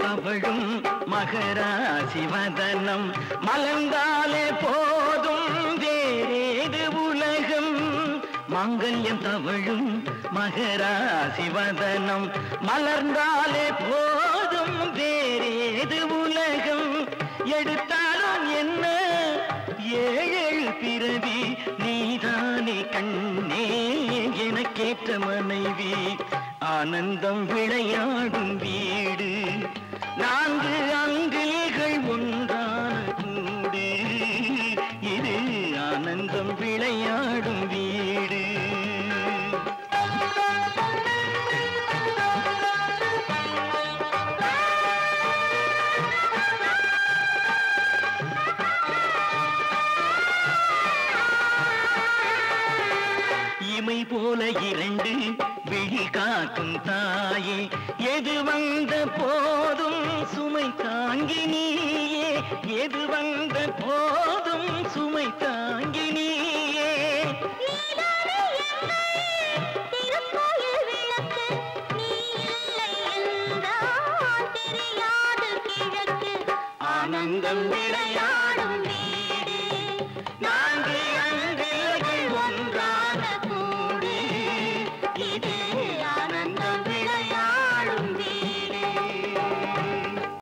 தவழும் மகராசி வதனம் மலர்ந்தாலே போதும் வேறேது உலகம் மாங்கல்யம் தவழும் மகராசி வதனம் மலர்ந்தாலே போதும் வேறேது உலகம் எடுத்தாலும் என்ன ஏழு பிறவி நீதானே கண்ணே எனக்கேற்ற மனைவி ஆனந்தம் விளையாடும் வீடு நான்கு அங்கில்கள் ஒன்றான கூடு இது ஆனந்தம் விளையாடும் வீடு இமை போல இரண்டு விழி காக்கும் தாயே எது வந்த போதும் சுமை தாங்கி நீயே எது வந்த போதும் சுமை தாங்கி நீயே ஆனந்தம் விளையா